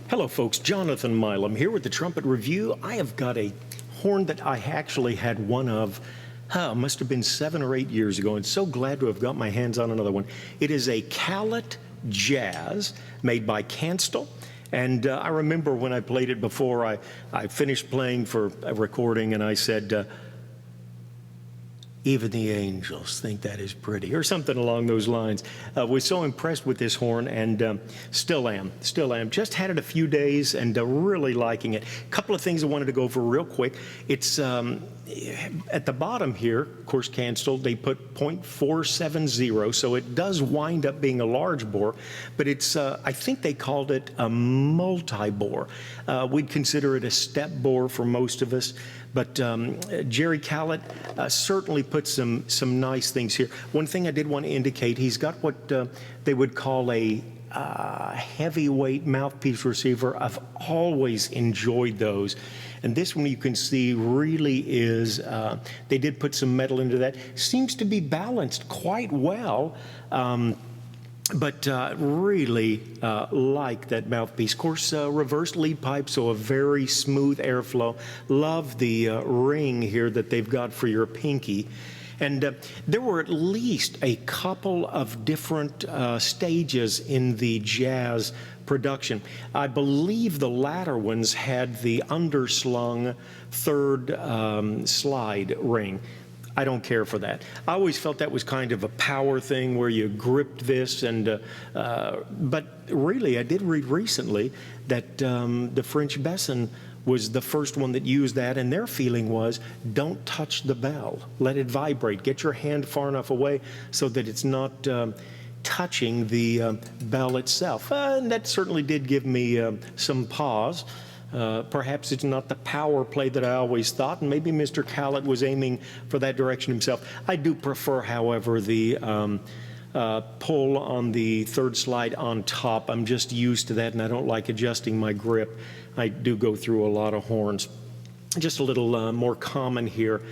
Hello folks, Jonathan Milam here with the Trumpet Review. I have got a horn that I actually had one of, must have been 7 or 8 years ago, and so glad to have got my hands on another one. It is a Callet Jazz made by Kanstul. And I remember when I played it before, I finished playing for a recording and I said, even the angels think that is pretty, or something along those lines. Was so impressed with this horn, and still am. Just had it a few days and really liking it. A couple of things I wanted to go over real quick. It's at the bottom here, of course, Kanstul, they put .470, so it does wind up being a large bore, but it's, I think they called it a multi-bore. We'd consider it a step bore for most of us. But Jerry Callet certainly put some nice things here. One thing I did want to indicate, he's got what they would call a heavyweight mouthpiece receiver. I've always enjoyed those. And this one you can see really is, they did put some metal into that. Seems to be balanced quite well. But really like that mouthpiece. Of course, reversed lead pipe, so a very smooth airflow. Love the ring here that they've got for your pinky. And there were at least a couple of different stages in the jazz production. I believe the latter ones had the underslung third slide ring. I don't care for that. I always felt that was kind of a power thing where you gripped this, and but really I did read recently that the French Besson was the first one that used that, and their feeling was don't touch the bell, let it vibrate, get your hand far enough away so that it's not touching the bell itself. And that certainly did give me some pause. Perhaps it's not the power play that I always thought, and maybe Mr. Callet was aiming for that direction himself. I do prefer, however, the pull on the third slide on top. I'm just used to that, and I don't like adjusting my grip. I do go through a lot of horns. Just a little more common here.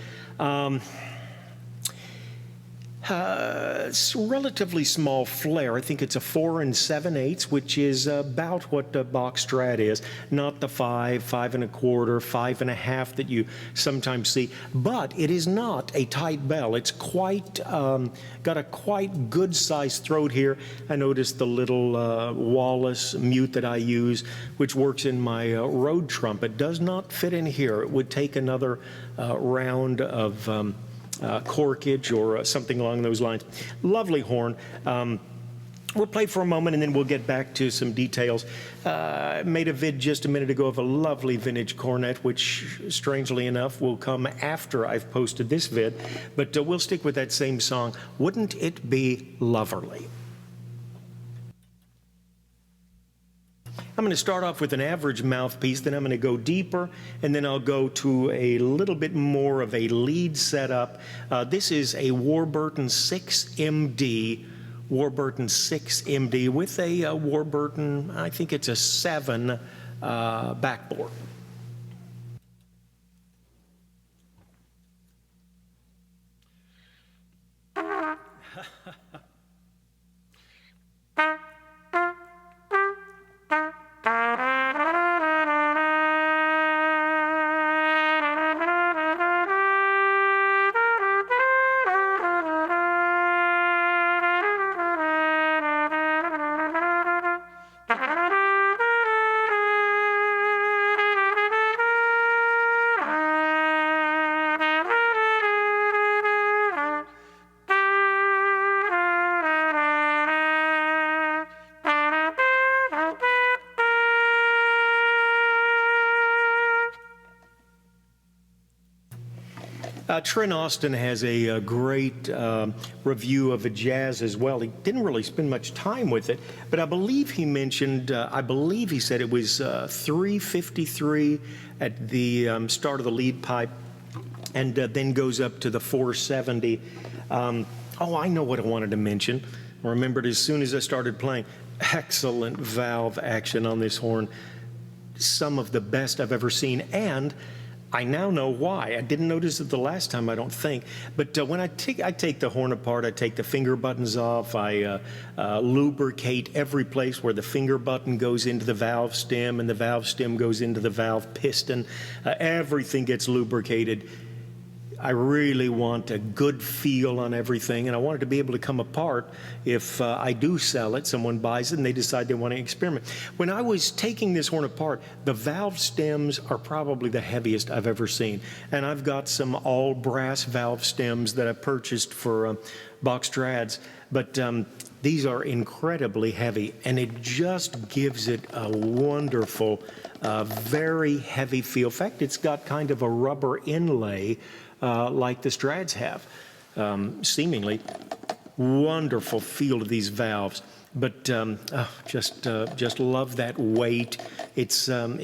It's relatively small flare. I think it's a 4 7/8, which is about what the box strat is. Not the 5, 5 1/4, 5 1/2 that you sometimes see. But it is not a tight bell. It's quite got a quite good sized throat here. I noticed the little Wallace mute that I use, which works in my Rode trumpet, does not fit in here. It would take another round of corkage or something along those lines. Lovely horn. We'll play for a moment and then we'll get back to some details. Made a vid just a minute ago of a lovely vintage cornet, which strangely enough will come after I've posted this vid, but we'll stick with that same song. Wouldn't it be loverly? I'm going to start off with an average mouthpiece, then I'm going to go deeper, and then I'll go to a little bit more of a lead setup. This is a Warburton 6MD, with a Warburton, I think it's a 7 backbore. Trent Austin has a great review of a jazz as well. He didn't really spend much time with it, but I believe he mentioned, I believe he said it was 353 at the start of the lead pipe, and then goes up to the 470. Oh, I know what I wanted to mention. I remembered as soon as I started playing. Excellent valve action on this horn. Some of the best I've ever seen, and I now know why. I didn't notice it the last time, I don't think. But when I take the horn apart, I take the finger buttons off. I lubricate every place where the finger button goes into the valve stem and the valve stem goes into the valve piston. Everything gets lubricated. I really want a good feel on everything, and I want it to be able to come apart if I do sell it, someone buys it, and they decide they want to experiment. When I was taking this horn apart, the valve stems are probably the heaviest I've ever seen. And I've got some all brass valve stems that I purchased for box trads, but these are incredibly heavy, and it just gives it a wonderful, very heavy feel. In fact, it's got kind of a rubber inlay like the Strads have. Seemingly wonderful feel to these valves, but just love that weight. It's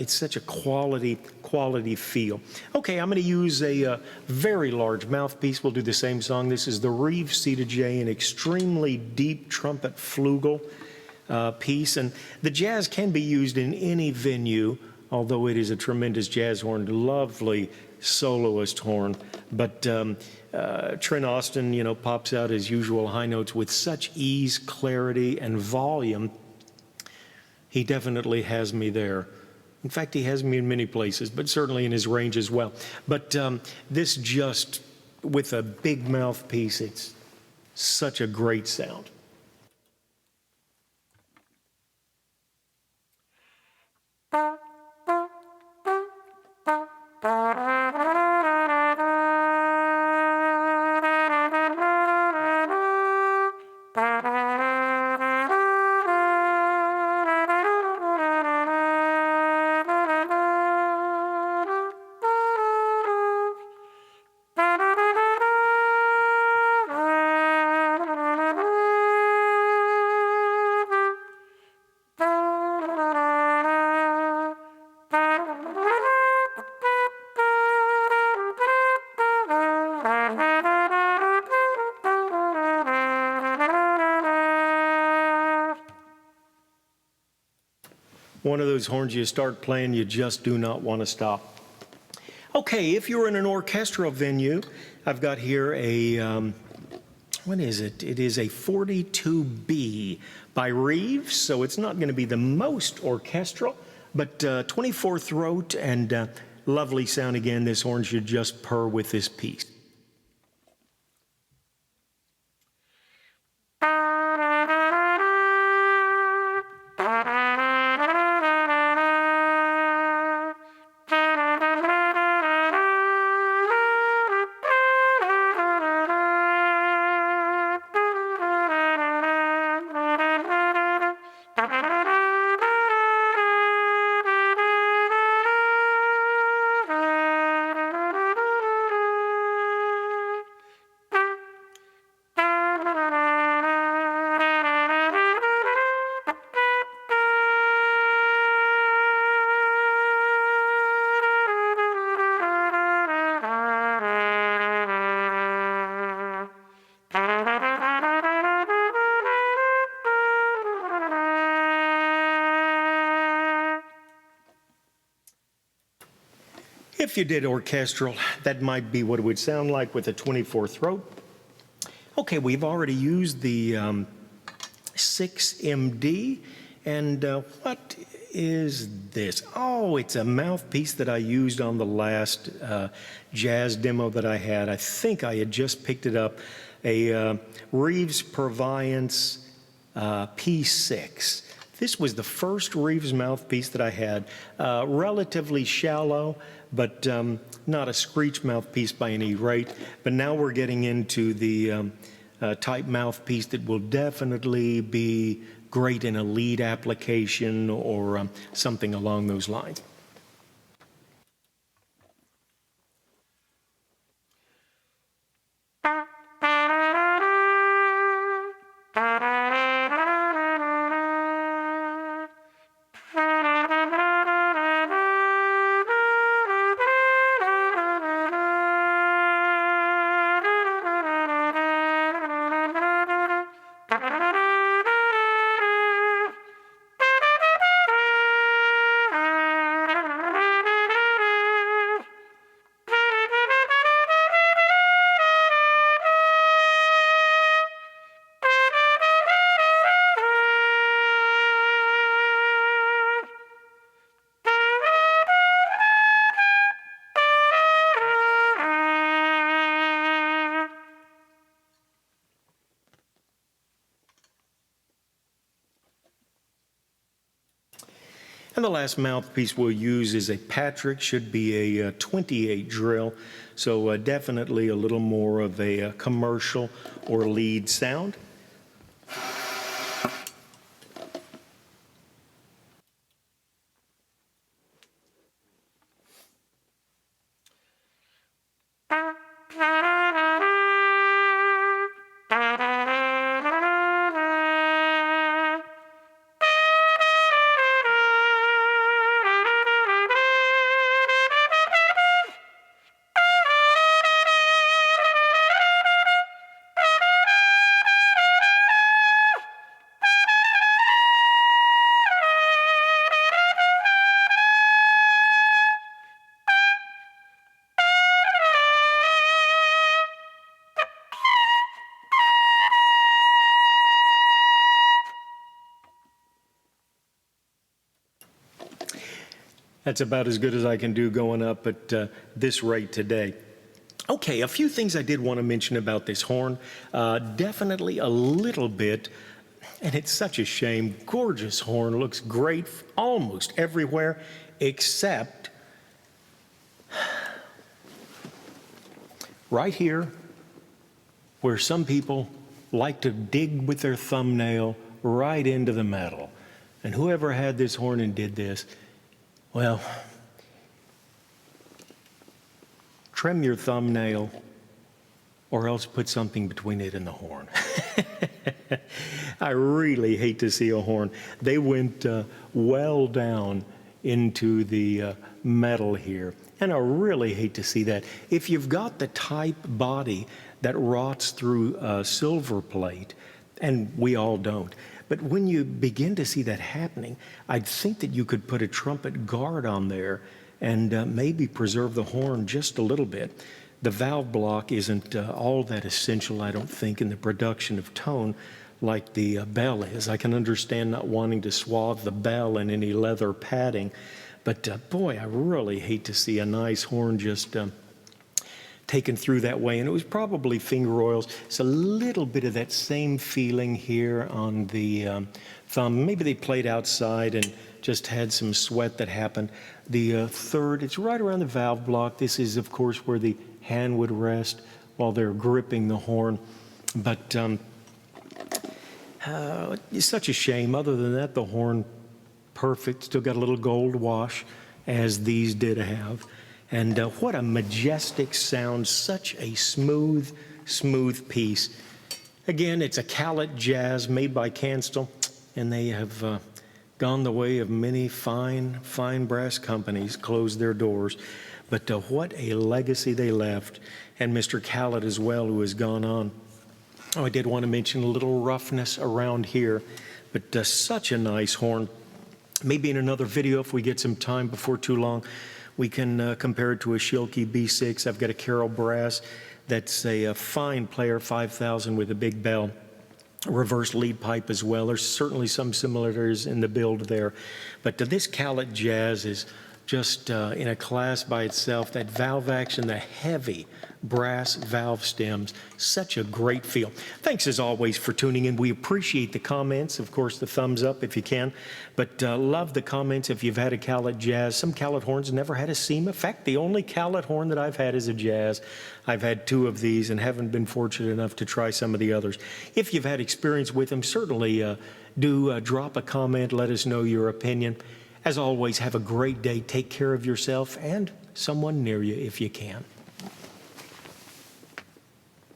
such a quality feel. Okay, I'm going to use a very large mouthpiece. We'll do the same song. This is the Reeves C2J, an extremely deep trumpet flugel piece, and the jazz can be used in any venue, although it is a tremendous jazz horn, lovely soloist horn. But Trent Austin, pops out his usual high notes with such ease, clarity, and volume. He definitely has me there. In fact, he has me in many places, but certainly in his range as well. But this just, with a big mouthpiece, it's such a great sound. One of those horns you start playing, you just do not want to stop. Okay, if you're in an orchestral venue, I've got here a, what is it? It is a 42B by Reeves, so it's not going to be the most orchestral, but 24 throat and lovely sound again. This horn should just purr with this piece. If you did orchestral, that might be what it would sound like with a 24 throat. Okay, we've already used the 6MD, and what is this? Oh, it's a mouthpiece that I used on the last jazz demo that I had. I think I had just picked it up, a Reeves Purviance P6. This was the first Reeves mouthpiece that I had, relatively shallow, but not a screech mouthpiece by any rate. But now we're getting into the type mouthpiece that will definitely be great in a lead application or something along those lines. And the last mouthpiece we'll use is a Patrick, should be a 28 drill, so definitely a little more of a commercial or lead sound. That's about as good as I can do going up at this rate today. Okay, a few things I did want to mention about this horn. Definitely a little bit, and it's such a shame, gorgeous horn, looks great almost everywhere, except right here, where some people like to dig with their thumbnail right into the metal. And whoever had this horn and did this, well, trim your thumbnail or else put something between it and the horn. I really hate to see a horn. They went well down into the metal here, and I really hate to see that. If you've got the type body that rots through silver plate, and we all don't, but when you begin to see that happening, I'd think that you could put a trumpet guard on there and maybe preserve the horn just a little bit. The valve block isn't all that essential, I don't think, in the production of tone like the bell is. I can understand not wanting to swathe the bell in any leather padding, but boy, I really hate to see a nice horn just taken through that way. And it was probably finger oils. It's a little bit of that same feeling here on the thumb. Maybe they played outside and just had some sweat that happened. The third, it's right around the valve block. This is, of course, where the hand would rest while they're gripping the horn. But it's such a shame. Other than that, the horn, perfect. Still got a little gold wash, as these did have. And what a majestic sound, such a smooth, smooth piece. Again, it's a Callet Jazz made by Kanstul, and they have gone the way of many fine, fine brass companies, closed their doors. But what a legacy they left, and Mr. Callet as well, who has gone on. Oh, I did want to mention a little roughness around here, but such a nice horn. Maybe in another video, if we get some time before too long, we can compare it to a Schilke B6. I've got a Carroll brass that's a fine player, 5,000 with a big bell. Reverse lead pipe as well. There's certainly some similarities in the build there. But this Callet Jazz is just in a class by itself. That valve action, the heavy brass valve stems, such a great feel. Thanks as always for tuning in. We appreciate the comments, of course, the thumbs up if you can, but love the comments if you've had a Callet Jazz. Some Callet horns never had a SIMA. In fact, the only Callet horn that I've had is a Jazz. I've had 2 of these and haven't been fortunate enough to try some of the others. If you've had experience with them, certainly do drop a comment, let us know your opinion. As always, have a great day. Take care of yourself and someone near you if you can.